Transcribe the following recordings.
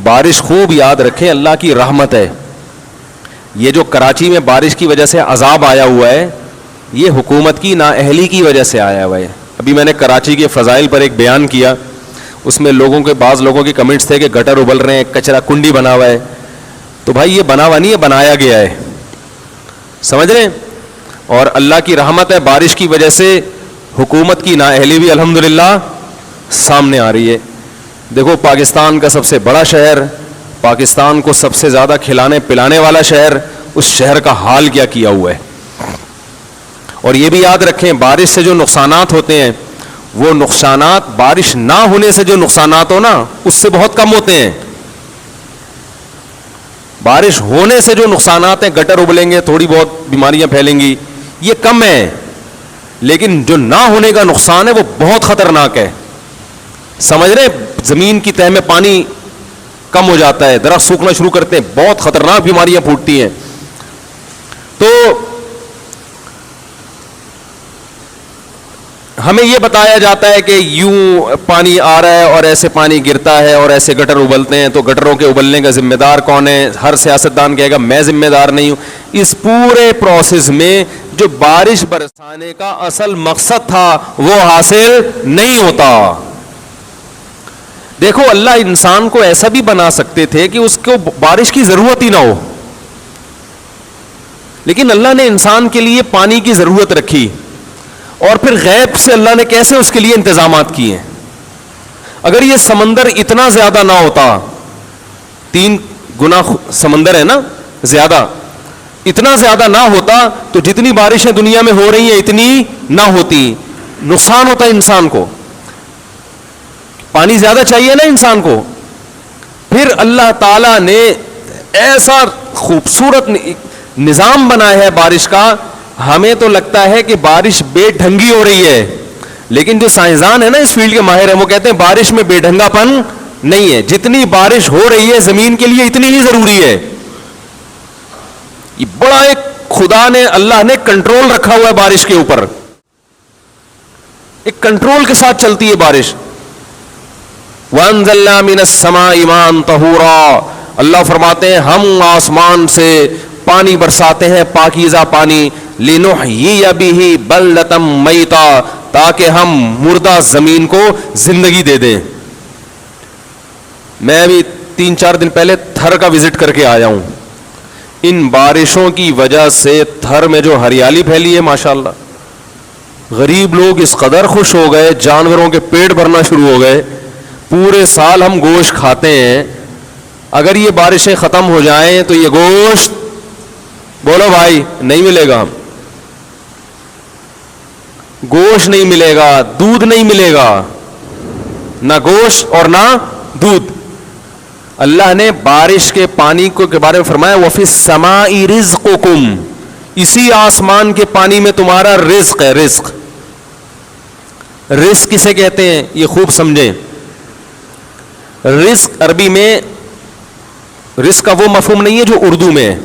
بارش خوب یاد رکھیں اللہ کی رحمت ہے. یہ جو کراچی میں بارش کی وجہ سے عذاب آیا ہوا ہے یہ حکومت کی نااہلی کی وجہ سے آیا ہوا ہے. ابھی میں نے کراچی کے فضائل پر ایک بیان کیا, اس میں بعض لوگوں کے کمنٹس تھے کہ گٹر ابل رہے ہیں, کچرا کنڈی بنا ہوا ہے. تو بھائی یہ بنا ہوا نہیں ہے, بنایا گیا ہے, سمجھ رہے ہیں. اور اللہ کی رحمت ہے, بارش کی وجہ سے حکومت کی نااہلی بھی الحمدللہ سامنے آ رہی ہے. دیکھو پاکستان کا سب سے بڑا شہر, پاکستان کو سب سے زیادہ کھلانے پلانے والا شہر, اس شہر کا حال کیا کیا ہوا ہے. اور یہ بھی یاد رکھیں بارش سے جو نقصانات ہوتے ہیں وہ نقصانات بارش نہ ہونے سے جو نقصانات ہو نا اس سے بہت کم ہوتے ہیں. بارش ہونے سے جو نقصانات ہیں, گٹر ابلیں گے, تھوڑی بہت بیماریاں پھیلیں گی, یہ کم ہے. لیکن جو نہ ہونے کا نقصان ہے وہ بہت خطرناک ہے. سمجھ رہے, زمین کی تہ میں پانی کم ہو جاتا ہے, درخت سوکھنا شروع کرتے ہیں, بہت خطرناک بیماریاں پھوٹتی ہیں. تو ہمیں یہ بتایا جاتا ہے کہ یوں پانی آ رہا ہے اور ایسے پانی گرتا ہے اور ایسے گٹر ابلتے ہیں, تو گٹروں کے ابلنے کا ذمہ دار کون ہے؟ ہر سیاستدان کہے گا میں ذمہ دار نہیں ہوں. اس پورے پروسیس میں جو بارش برسانے کا اصل مقصد تھا وہ حاصل نہیں ہوتا. دیکھو اللہ انسان کو ایسا بھی بنا سکتے تھے کہ اس کو بارش کی ضرورت ہی نہ ہو, لیکن اللہ نے انسان کے لیے پانی کی ضرورت رکھی, اور پھر غیب سے اللہ نے کیسے اس کے لیے انتظامات کیے. اگر یہ سمندر اتنا زیادہ نہ ہوتا, 3 گنا سمندر ہے نا زیادہ, اتنا زیادہ نہ ہوتا تو جتنی بارشیں دنیا میں ہو رہی ہیں اتنی نہ ہوتی, نقصان ہوتا انسان کو. پانی زیادہ چاہیے نا انسان کو. پھر اللہ تعالی نے ایسا خوبصورت نظام بنایا ہے بارش کا. ہمیں تو لگتا ہے کہ بارش بے ڈھنگی ہو رہی ہے, لیکن جو سائنسدان ہے نا اس فیلڈ کے ماہر ہیں وہ کہتے ہیں بارش میں بے ڈھنگا پن نہیں ہے. جتنی بارش ہو رہی ہے زمین کے لیے اتنی ہی ضروری ہے. یہ بڑا ایک خدا نے اللہ نے کنٹرول رکھا ہوا ہے بارش کے اوپر, ایک کنٹرول کے ساتھ چلتی ہے بارش. وَأَنزَلْنَا مِنَ السَّمَاءِ مَاءً طَهُورًا, اللہ فرماتے ہیں ہم آسمان سے پانی برساتے ہیں پاکیزہ پانی. لِنُحْيِيَ بِهِ بَلْدَةً مَيْتًا, تاکہ ہم مردہ زمین کو زندگی دے دیں. میں ابھی 3-4 دن پہلے تھر کا وزٹ کر کے آیا ہوں. ان بارشوں کی وجہ سے تھر میں جو ہریالی پھیلی ہے ماشاءاللہ, غریب لوگ اس قدر خوش ہو گئے, جانوروں کے پیٹ بھرنا شروع ہو گئے. پورے سال ہم گوشت کھاتے ہیں, اگر یہ بارشیں ختم ہو جائیں تو یہ گوشت بولو بھائی نہیں ملے گا, گوشت نہیں ملے گا, دودھ نہیں ملے گا, نہ گوشت اور نہ دودھ. اللہ نے بارش کے پانی کو کے بارے میں فرمایا وَفِي السَّمَاءِ رِزْقُكُمْ, اسی آسمان کے پانی میں تمہارا رزق ہے. رزق, رزق کسے کہتے ہیں یہ خوب سمجھیں. رزق عربی میں رزق کا وہ مفہوم نہیں ہے جو اردو میں ہے.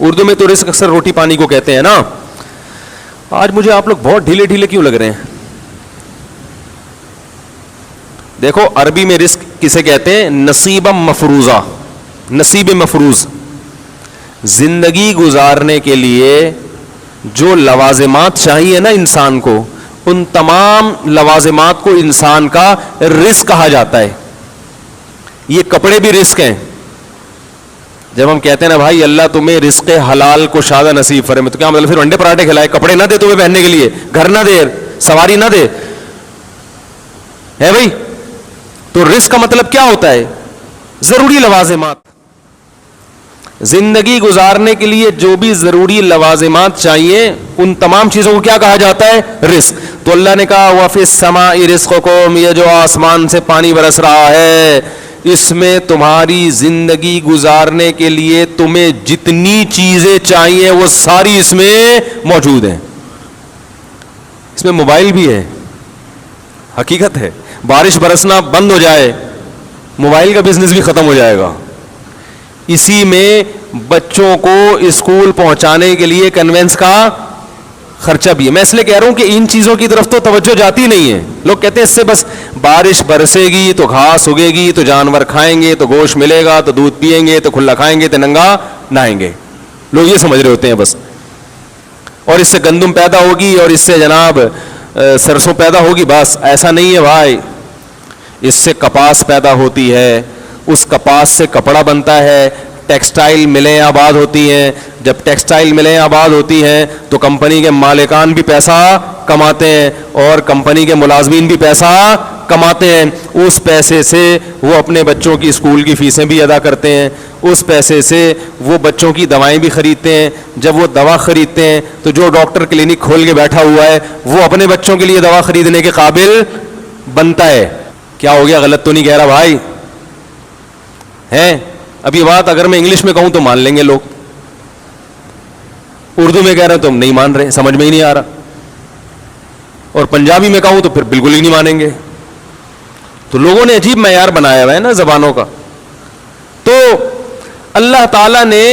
اردو میں تو رزق اکثر روٹی پانی کو کہتے ہیں نا. آج مجھے آپ لوگ بہت ڈھیلے ڈھیلے کیوں لگ رہے ہیں؟ دیکھو عربی میں رزق کسے کہتے ہیں؟ نصیب مفروضہ, نصیب مفروض. زندگی گزارنے کے لیے جو لوازمات چاہیے نا انسان کو, ان تمام لوازمات کو انسان کا رزق کہا جاتا ہے. یہ کپڑے بھی رزق ہیں. جب ہم کہتے ہیں نا بھائی اللہ تمہیں رزق حلال کو شادہ نصیب فرمائے, تو کیا مطلب پھر انڈے پراٹھے کھلائے, کپڑے نہ دے تمہیں پہننے کے لیے, گھر نہ دے, سواری نہ دے, ہے بھائی؟ تو رزق کا مطلب کیا ہوتا ہے؟ ضروری لوازمات. زندگی گزارنے کے لیے جو بھی ضروری لوازمات چاہیے ان تمام چیزوں کو کیا کہا جاتا ہے؟ رزق. تو اللہ نے کہا وَفِي السَّمَاءِ رِزْقُكُمْ, یہ جو آسمان سے پانی برس رہا ہے اس میں تمہاری زندگی گزارنے کے لیے تمہیں جتنی چیزیں چاہیے وہ ساری اس میں موجود ہیں. اس میں موبائل بھی ہے, حقیقت ہے. بارش برسنا بند ہو جائے موبائل کا بزنس بھی ختم ہو جائے گا. اسی میں بچوں کو اسکول پہنچانے کے لیے کنوینس کا خرچہ بھی ہے. میں اس لیے کہہ رہا ہوں کہ ان چیزوں کی طرف تو توجہ جاتی نہیں ہے. لوگ کہتے ہیں اس سے بس بارش برسے گی تو گھاس اگے گی تو جانور کھائیں گے تو گوشت ملے گا تو دودھ پیئیں گے تو کھلا کھائیں گے تو ننگا نہائیں گے. لوگ یہ سمجھ رہے ہوتے ہیں بس. اور اس سے گندم پیدا ہوگی اور اس سے جناب سرسوں پیدا ہوگی, بس ایسا نہیں ہے بھائی. اس سے کپاس پیدا ہوتی ہے, اس کپاس سے کپڑا بنتا ہے, ٹیکسٹائل ملیں آباد ہوتی ہیں. جب ٹیکسٹائل ملیں آباد ہوتی ہیں تو کمپنی کے مالکان بھی پیسہ کماتے ہیں اور کمپنی کے ملازمین بھی پیسہ کماتے ہیں. اس پیسے سے وہ اپنے بچوں کی اسکول کی فیسیں بھی ادا کرتے ہیں, اس پیسے سے وہ بچوں کی دوائیں بھی خریدتے ہیں. جب وہ دوا خریدتے ہیں تو جو ڈاکٹر کلینک کھول کے بیٹھا ہوا ہے وہ اپنے بچوں کے لیے دوا خریدنے کے قابل بنتا ہے. کیا ہو گیا, غلط تو نہیں کہہ رہا بھائی ہیں؟ اب یہ بات اگر میں انگلش میں کہوں تو مان لیں گے لوگ, اردو میں کہہ رہے ہیں تو ہم نہیں مان رہے, سمجھ میں ہی نہیں آ رہا, اور پنجابی میں کہوں تو پھر بالکل ہی نہیں مانیں گے. تو لوگوں نے عجیب معیار بنایا ہوا ہے نا زبانوں کا. تو اللہ تعالیٰ نے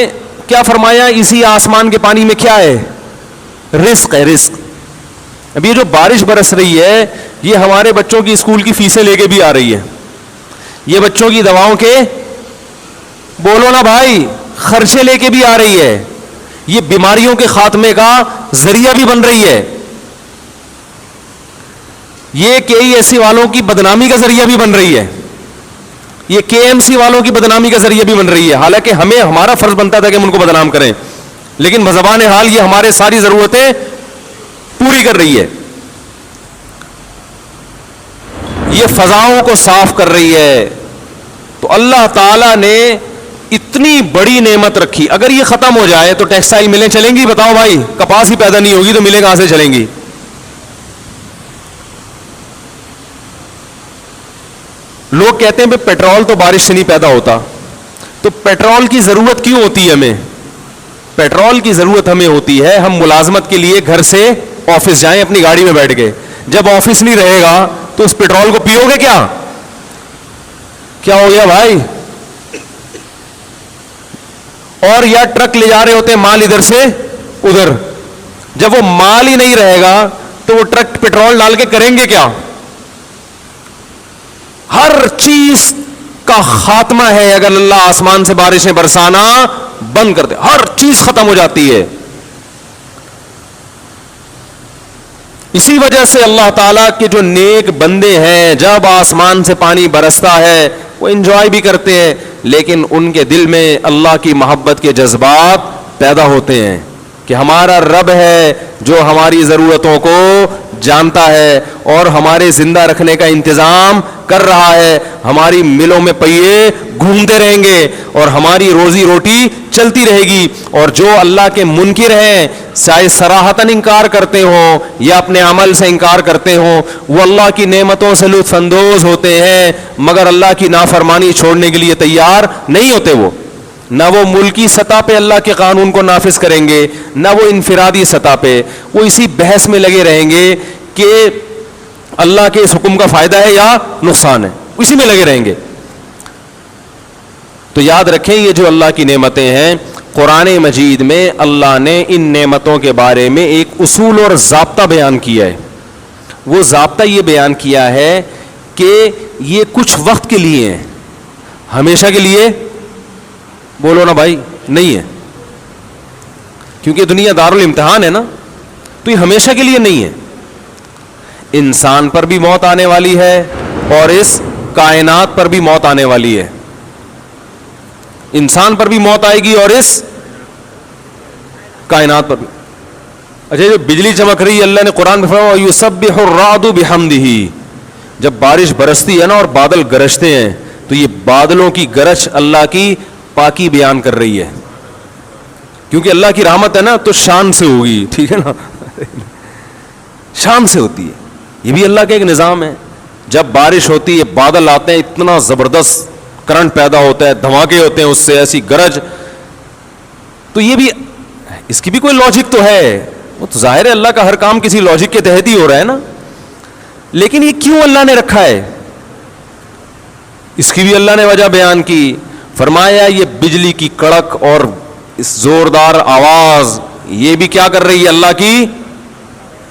کیا فرمایا, اسی آسمان کے پانی میں کیا ہے, رزق ہے, رزق. اب یہ جو بارش برس رہی ہے یہ ہمارے بچوں کی اسکول کی فیسیں لے کے بھی آ رہی ہے, یہ بچوں کی دواؤں کے بولو نا بھائی خرچے لے کے بھی آ رہی ہے, یہ بیماریوں کے خاتمے کا ذریعہ بھی بن رہی ہے, یہ کے ای ایس سی والوں کی بدنامی کا ذریعہ بھی بن رہی ہے, یہ کے ایم سی والوں کی بدنامی کا ذریعہ بھی بن رہی ہے. حالانکہ ہمیں ہمارا فرض بنتا تھا کہ ہم ان کو بدنام کریں, لیکن بزبان حال یہ ہمارے ساری ضرورتیں پوری کر رہی ہے. یہ فضاؤں کو صاف کر رہی ہے. تو اللہ تعالیٰ نے اتنی بڑی نعمت رکھی, اگر یہ ختم ہو جائے تو ٹیکسٹائل ملیں چلیں گی؟ بتاؤ بھائی, کپاس ہی پیدا نہیں ہوگی تو ملیں کہاں سے چلیں گی؟ لوگ کہتے ہیں پیٹرول تو بارش سے نہیں پیدا ہوتا, تو پیٹرول کی ضرورت کیوں ہوتی ہے ہمیں؟ پیٹرول کی ضرورت ہمیں ہوتی ہے, ہم ملازمت کے لیے گھر سے آفس جائیں اپنی گاڑی میں بیٹھ کے, جب آفس نہیں رہے گا تو اس پیٹرول کو پیو گے کیا؟ کیا ہو گیا بھائی؟ اور یا ٹرک لے جا رہے ہوتے ہیں مال ادھر سے ادھر, جب وہ مال ہی نہیں رہے گا تو وہ ٹرک پیٹرول ڈال کے کریں گے کیا؟ ہر چیز کا خاتمہ ہے اگر اللہ آسمان سے بارشیں برسانا بند کر دے, ہر چیز ختم ہو جاتی ہے. اسی وجہ سے اللہ تعالیٰ کے جو نیک بندے ہیں جب آسمان سے پانی برستا ہے وہ انجوائے بھی کرتے ہیں, لیکن ان کے دل میں اللہ کی محبت کے جذبات پیدا ہوتے ہیں کہ ہمارا رب ہے جو ہماری ضرورتوں کو جانتا ہے اور ہمارے زندہ رکھنے کا انتظام کر رہا ہے. ہماری ملوں میں پہیے گھومتے رہیں گے اور ہماری روزی روٹی چلتی رہے گی. اور جو اللہ کے منکر ہیں, چاہے صراحتاً انکار کرتے ہوں یا اپنے عمل سے انکار کرتے ہوں, وہ اللہ کی نعمتوں سے لطف اندوز ہوتے ہیں مگر اللہ کی نافرمانی چھوڑنے کے لیے تیار نہیں ہوتے. وہ نہ وہ ملکی سطح پہ اللہ کے قانون کو نافذ کریں گے, نہ وہ انفرادی سطح پہ, وہ اسی بحث میں لگے رہیں گے کہ اللہ کے اس حکم کا فائدہ ہے یا نقصان ہے, اسی میں لگے رہیں گے. تو یاد رکھیں یہ جو اللہ کی نعمتیں ہیں, قرآن مجید میں اللہ نے ان نعمتوں کے بارے میں ایک اصول اور ضابطہ بیان کیا ہے. وہ ضابطہ یہ بیان کیا ہے کہ یہ کچھ وقت کے لیے ہیں, ہمیشہ کے لیے بولو نا بھائی نہیں ہے, کیونکہ دنیا دارالامتحان ہے نا, تو یہ ہمیشہ کے لیے نہیں ہے. انسان پر بھی موت آنے والی ہے اور اس کائنات پر بھی موت آنے والی ہے. انسان پر بھی موت آئے گی اور اس کائنات پر بھی. اچھا جو بجلی چمک رہی ہے, اللہ نے قرآن میں فرمایا یسبح الرعد بحمدہ, جب بارش برستی ہے نا اور بادل گرجتے ہیں تو یہ بادلوں کی گرج اللہ کی پاکی بیان کر رہی ہے, کیونکہ اللہ کی رحمت ہے نا تو شان سے ہوگی, ٹھیک ہے نا, شان سے ہوتی ہے. یہ بھی اللہ کا ایک نظام ہے. جب بارش ہوتی ہے بادل آتے ہیں, اتنا زبردست کرنٹ پیدا ہوتا ہے, دھماکے ہوتے ہیں اس سے, ایسی گرج, تو یہ بھی اس کی بھی کوئی لاجک تو ہے. وہ تو ظاہر ہے اللہ کا ہر کام کسی لاجک کے تحت ہی ہو رہا ہے نا, لیکن یہ کیوں اللہ نے رکھا ہے اس کی بھی اللہ نے وجہ بیان کی. فرمایا یہ بجلی کی کڑک اور اس زوردار آواز یہ بھی کیا کر رہی ہے, اللہ کی